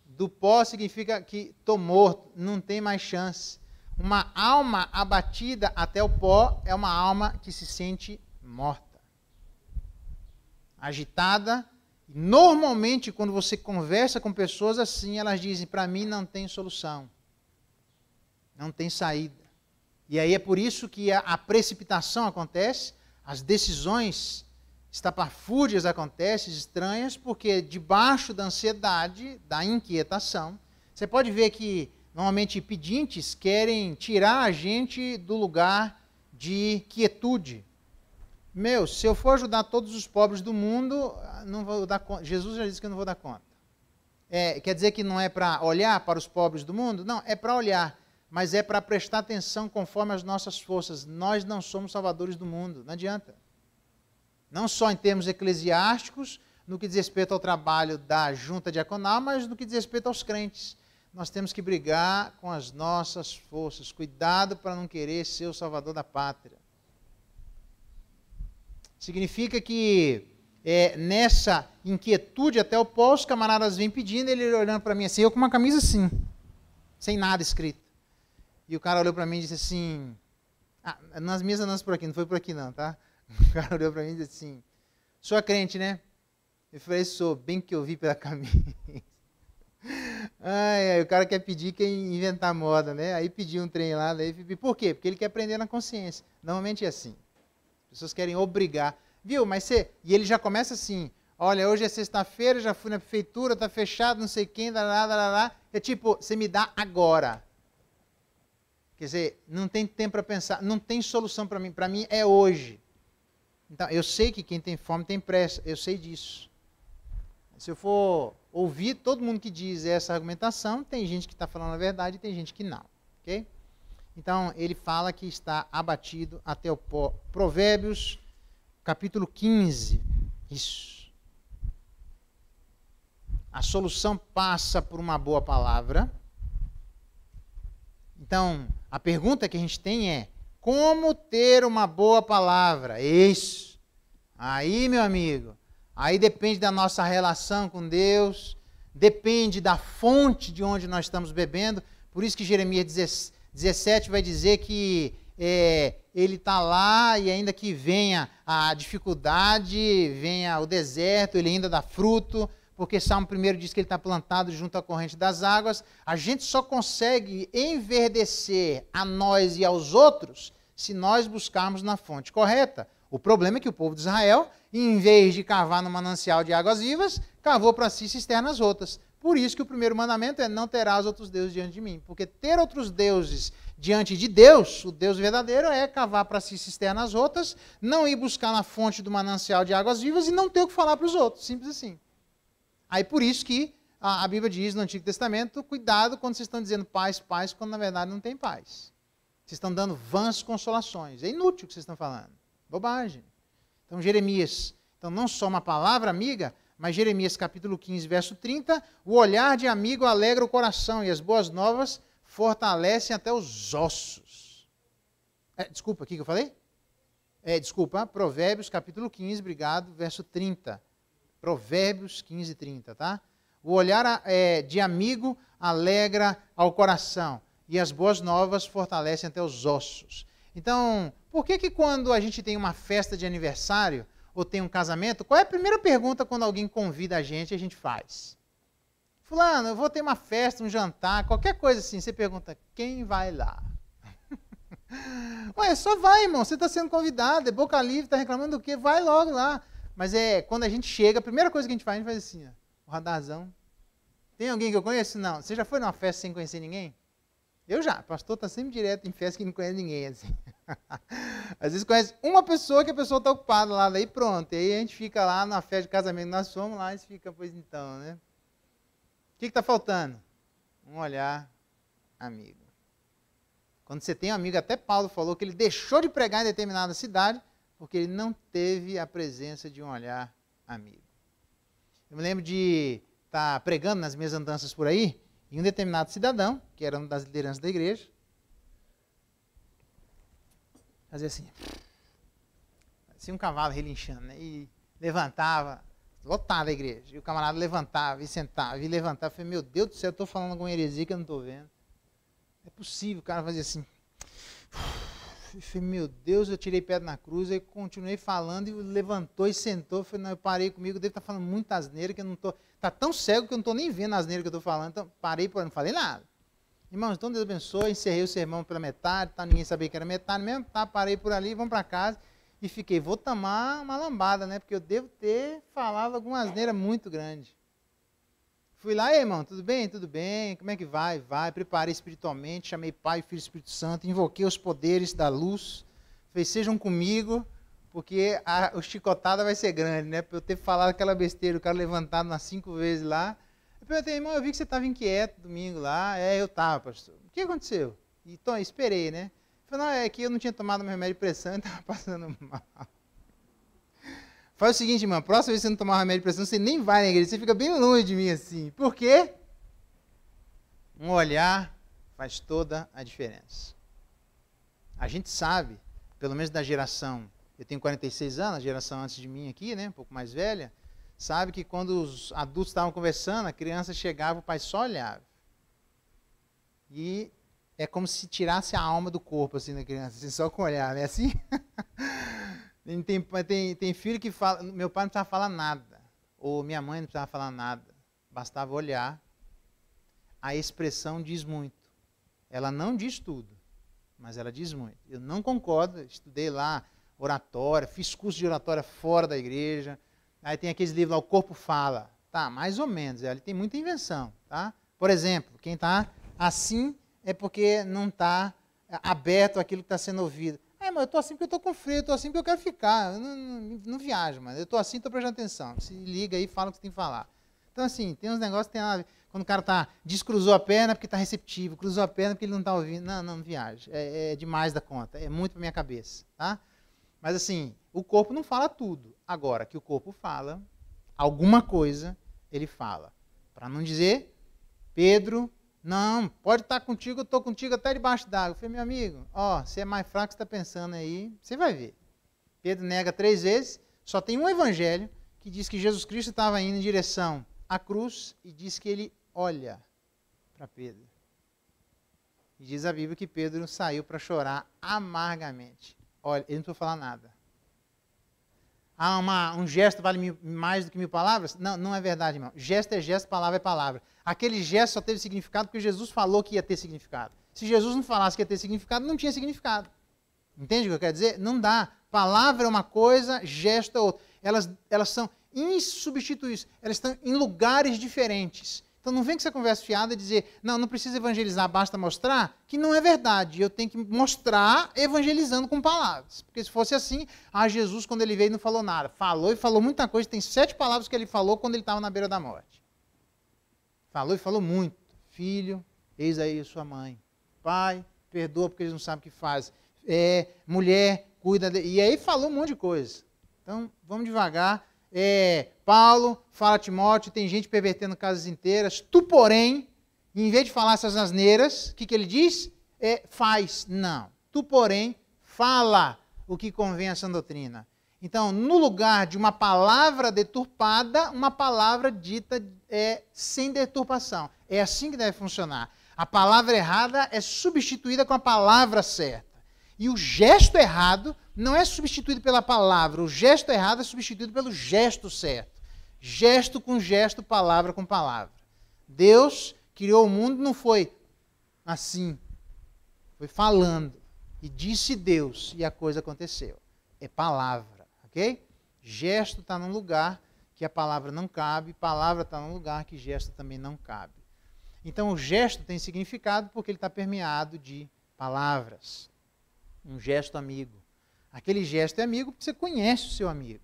Do pó significa que estou morto, não tem mais chance. Uma alma abatida até o pó é uma alma que se sente morta, agitada. Normalmente, quando você conversa com pessoas assim, elas dizem: para mim não tem solução, não tem saída. E aí é por isso que a precipitação acontece, as decisões estapafúrdias acontecem, estranhas, porque debaixo da ansiedade, da inquietação, você pode ver que normalmente pedintes querem tirar a gente do lugar de quietude. Se eu for ajudar todos os pobres do mundo, não vou dar conta. Jesus já disse que eu não vou dar conta. Quer dizer que não é para olhar para os pobres do mundo? Não, é para olhar, mas é para prestar atenção conforme as nossas forças. Nós não somos salvadores do mundo, não adianta. Não só em termos eclesiásticos, no que diz respeito ao trabalho da junta diaconal, mas no que diz respeito aos crentes. nós temos que brigar com as nossas forças. Cuidado para não querer ser o salvador da pátria. Significa que nessa inquietude, até o pó, os camaradas vêm pedindo, ele olhando para mim assim, eu com uma camisa assim, sem nada escrito. E o cara olhou para mim e disse assim, nas minhas andanças por aqui, não foi por aqui não, tá? O cara olhou para mim e disse assim, sou crente, né? Eu falei, sou, bem que eu vi pela camisa. O cara quer pedir, quer inventar moda, né? Aí pediu um trem lá, daí, por quê? Porque ele quer aprender na consciência. Normalmente é assim. As pessoas querem obrigar. Viu, mas você... E ele já começa assim, olha, hoje é sexta-feira, já fui na prefeitura, tá fechado, não sei quem, é tipo, você me dá agora. Quer dizer, não tem tempo para pensar, não tem solução para mim é hoje. Então, eu sei que quem tem fome tem pressa, eu sei disso. Se eu for ouvir todo mundo que diz essa argumentação, tem gente que está falando a verdade e tem gente que não. Ok? Então, ele fala que está abatido até o pó. Provérbios, capítulo 15. Isso. A solução passa por uma boa palavra. Então, a pergunta que a gente tem é, como ter uma boa palavra? Isso. Aí, meu amigo, aí depende da nossa relação com Deus, depende da fonte de onde nós estamos bebendo. Por isso que Jeremias 17 vai dizer que ele está lá e ainda que venha a dificuldade, venha o deserto, ele ainda dá fruto, porque Salmo 1 diz que ele está plantado junto à corrente das águas. A gente só consegue enverdecer a nós e aos outros se nós buscarmos na fonte correta. O problema é que o povo de Israel, em vez de cavar no manancial de águas vivas, cavou para si cisternas rotas. Por isso que o primeiro mandamento é não terás outros deuses diante de mim. Porque ter outros deuses diante de Deus, o Deus verdadeiro, é cavar para si cisternas rotas, não ir buscar na fonte do manancial de águas vivas e não ter o que falar para os outros. Simples assim. Aí por isso que a Bíblia diz no Antigo Testamento, cuidado quando vocês estão dizendo paz, paz, quando na verdade não tem paz. Vocês estão dando vãs consolações. É inútil o que vocês estão falando. Bobagem. Então Jeremias, não só uma palavra amiga, mas Jeremias capítulo 15, verso 30, o olhar de amigo alegra o coração e as boas novas fortalecem até os ossos. Desculpa, o que eu falei? Provérbios capítulo 15, obrigado, verso 30. Provérbios 15, 30, tá? O olhar de amigo alegra ao coração e as boas novas fortalecem até os ossos. Então, por que quando a gente tem uma festa de aniversário ou tem um casamento, qual é a primeira pergunta quando alguém convida a gente faz? Fulano, eu vou ter uma festa, um jantar, qualquer coisa assim, você pergunta, quem vai lá? Ué, só vai, irmão, você está sendo convidado, é boca livre, está reclamando do quê? Vai logo lá. Mas quando a gente chega, a primeira coisa que a gente faz assim, ó, o radarzão. Tem alguém que eu conheço? Não. Você já foi numa festa sem conhecer ninguém? Eu já. O pastor está sempre direto em festa que não conhece ninguém. Assim. Às vezes conhece uma pessoa que a pessoa está ocupada lá, daí pronto. E aí a gente fica lá na festa de casamento, nós fomos lá e fica, pois então, né? O que está faltando? Um olhar amigo. Quando você tem um amigo, até Paulo falou que ele deixou de pregar em determinada cidade porque ele não teve a presença de um olhar amigo. Eu me lembro de estar pregando nas minhas andanças por aí, e um determinado cidadão, que era uma das lideranças da igreja, fazia assim, um cavalo relinchando, né? E levantava, lotada a igreja, e o camarada levantava e sentava, e levantava, eu falei, meu Deus do céu, eu estou falando alguma heresia que eu não estou vendo. É possível, o cara fazia assim, eu falei, meu Deus, eu tirei pedra na cruz, aí continuei falando, e levantou e sentou, eu falei, não, eu parei comigo, eu devo estar falando muita asneira, que eu não estou, está tão cego que eu não estou nem vendo a asneira que eu estou falando, então parei, não falei nada. Irmãos, então Deus abençoe, encerrei o sermão pela metade, tá, ninguém sabia que era metade mesmo, tá, parei por ali, vamos para casa, e fiquei, vou tomar uma lambada, né, porque eu devo ter falado alguma asneira muito grande. Fui lá, ei, irmão, tudo bem? Tudo bem, como é que vai? Vai, preparei espiritualmente, chamei Pai, Filho e Espírito Santo, invoquei os poderes da luz, falei, sejam comigo, porque a chicotada vai ser grande, né, para eu ter falado aquela besteira, o cara levantado umas 5 vezes lá. Eu perguntei, irmão, eu vi que você estava inquieto domingo lá. Eu estava, pastor. O que aconteceu? Então, esperei, né? Eu falei, não, é que eu não tinha tomado meu remédio de pressão e estava passando mal. Faz o seguinte, irmão, próxima vez que você não tomar remédio de pressão, você nem vai na igreja, você fica bem longe de mim assim. Por quê? Um olhar faz toda a diferença. A gente sabe, pelo menos da geração, eu tenho 46 anos, a geração antes de mim aqui, né, um pouco mais velha, sabe que quando os adultos estavam conversando, a criança chegava, o pai só olhava. E é como se tirasse a alma do corpo, assim, da criança, assim, só com olhar, né? Assim? Tem filho que fala, meu pai não precisava falar nada, ou minha mãe não precisava falar nada, bastava olhar. A expressão diz muito. Ela não diz tudo, mas ela diz muito. Eu não concordo, estudei lá oratória, fiz curso de oratória fora da igreja, aí tem aqueles livros lá, O Corpo Fala. Tá, mais ou menos, ali tem muita invenção, tá? Por exemplo, quem está assim é porque não está aberto àquilo que está sendo ouvido. Mas eu estou assim porque eu estou com frio, eu estou assim porque eu quero ficar. Eu não viajo, mas eu estou assim, estou prestando atenção. Se liga aí e fala o que você tem que falar. Então, assim, tem uns negócios que tem nada a ver. Quando o cara descruzou a perna porque está receptivo, cruzou a perna porque ele não está ouvindo. Não viaja. É demais da conta. É muito para minha cabeça, tá? Mas, assim, o corpo não fala tudo. Agora, que o corpo fala, alguma coisa ele fala. Para não dizer, Pedro... Não, pode estar contigo, eu estou contigo até debaixo d'água. Eu falei, meu amigo, você é mais fraco que você está pensando aí, você vai ver. Pedro nega 3 vezes, só tem um evangelho que diz que Jesus Cristo estava indo em direção à cruz e diz que ele olha para Pedro. E diz a Bíblia que Pedro saiu para chorar amargamente. Olha, ele não precisou falar nada. Um gesto vale mais do que 1000 palavras? Não, não é verdade, irmão. Gesto é gesto, palavra é palavra. Aquele gesto só teve significado porque Jesus falou que ia ter significado. Se Jesus não falasse que ia ter significado, não tinha significado. Entende o que eu quero dizer? Não dá. Palavra é uma coisa, gesto é outra. Elas são insubstituíveis. Elas estão em lugares diferentes. Então não vem com essa conversa fiada e dizer, não precisa evangelizar, basta mostrar, que não é verdade. Eu tenho que mostrar evangelizando com palavras. Porque se fosse assim, Jesus, quando ele veio, não falou nada. Falou e falou muita coisa. Tem 7 palavras que ele falou quando ele estava na beira da morte. Falou e falou muito. Filho, eis aí a sua mãe. Pai, perdoa porque eles não sabem o que faz. Mulher, cuida dele. E aí falou um monte de coisa. Então, vamos devagar. Paulo fala a Timóteo, tem gente pervertendo casas inteiras. Tu, porém, em vez de falar essas asneiras, o que ele diz? Faz. Não. Tu, porém, fala o que convém a sã doutrina. Então, no lugar de uma palavra deturpada, uma palavra dita sem deturpação. É assim que deve funcionar. A palavra errada é substituída com a palavra certa. E o gesto errado não é substituído pela palavra. O gesto errado é substituído pelo gesto certo. Gesto com gesto, palavra com palavra. Deus criou o mundo, não foi assim. Foi falando. E disse Deus, e a coisa aconteceu. É palavra, ok? Gesto está num lugar que a palavra não cabe, palavra está num lugar que gesto também não cabe. Então o gesto tem significado porque ele está permeado de palavras. Um gesto amigo. Aquele gesto é amigo porque você conhece o seu amigo.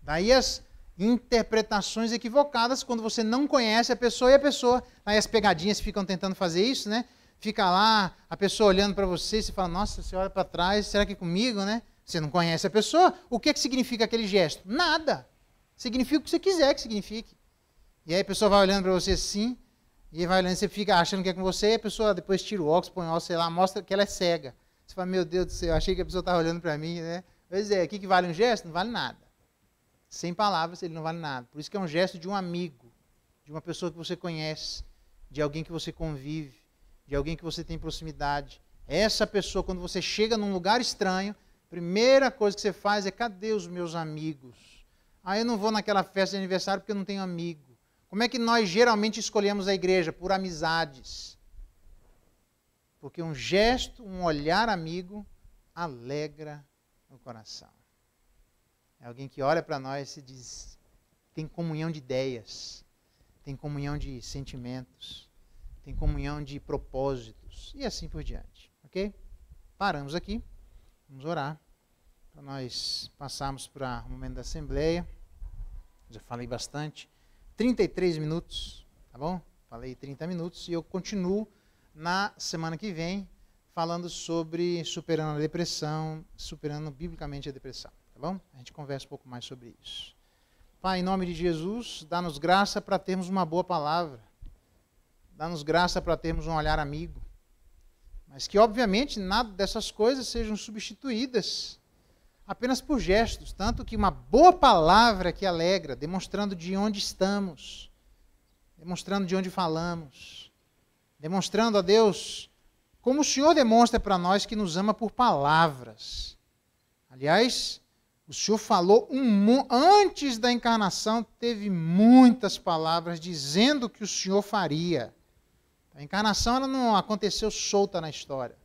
Daí as interpretações equivocadas quando você não conhece a pessoa e a pessoa... Aí as pegadinhas ficam tentando fazer isso, né? Fica lá, a pessoa olhando para você e você fala, nossa, você olha para trás, será que é comigo, né? Você não conhece a pessoa. O que significa aquele gesto? Nada. Significa o que você quiser que signifique. E aí a pessoa vai olhando para você assim, e vai olhando, você fica achando que é com você, e a pessoa depois tira o óculos, põe o óculos, sei lá, mostra que ela é cega. Você fala, meu Deus do céu, achei que a pessoa estava olhando para mim, né? Pois é, o que vale um gesto? Não vale nada. Sem palavras, ele não vale nada. Por isso que é um gesto de um amigo, de uma pessoa que você conhece, de alguém que você convive, de alguém que você tem proximidade. Essa pessoa, quando você chega num lugar estranho, a primeira coisa que você faz é, cadê os meus amigos? Eu não vou naquela festa de aniversário porque eu não tenho amigo. Como é que nós geralmente escolhemos a igreja? Por amizades. Porque um gesto, um olhar amigo, alegra o coração. É alguém que olha para nós e diz, tem comunhão de ideias, tem comunhão de sentimentos, tem comunhão de propósitos, e assim por diante. Ok? Paramos aqui, vamos orar, para nós passarmos para o momento da assembleia. Já falei bastante. 33 minutos, tá bom? Falei 30 minutos e eu continuo na semana que vem falando sobre superando a depressão, superando biblicamente a depressão, tá bom? A gente conversa um pouco mais sobre isso. Pai, em nome de Jesus, dá-nos graça para termos uma boa palavra. dá-nos graça para termos um olhar amigo. Mas que, obviamente, nada dessas coisas sejam substituídas apenas por gestos. Tanto que uma boa palavra que alegra, demonstrando de onde estamos, demonstrando de onde falamos, demonstrando a Deus como o Senhor demonstra para nós que nos ama por palavras. Aliás, o Senhor falou antes da encarnação, teve muitas palavras dizendo o que o Senhor faria. A encarnação ela não aconteceu solta na história.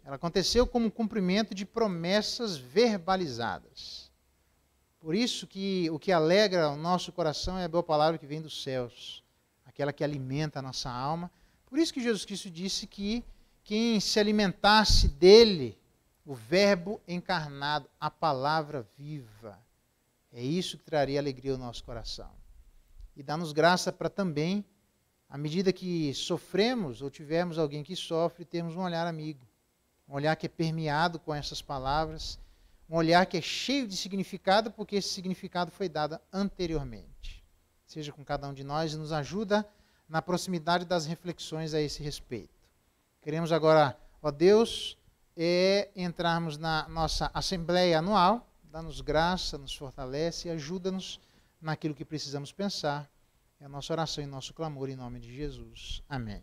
Ela aconteceu como cumprimento de promessas verbalizadas. Por isso que o que alegra o nosso coração é a boa palavra que vem dos céus, aquela que alimenta a nossa alma. Por isso que Jesus Cristo disse que quem se alimentasse dele, o verbo encarnado, a palavra viva, é isso que traria alegria ao nosso coração. E dá-nos graça para também, à medida que sofremos ou tivermos alguém que sofre, termos um olhar amigo. Um olhar que é permeado com essas palavras, um olhar que é cheio de significado, porque esse significado foi dado anteriormente. Seja com cada um de nós e nos ajuda na proximidade das reflexões a esse respeito. Queremos agora, ó Deus, entrarmos na nossa assembleia anual, dá-nos graça, nos fortalece e ajuda-nos naquilo que precisamos pensar. É a nossa oração e nosso clamor em nome de Jesus. Amém.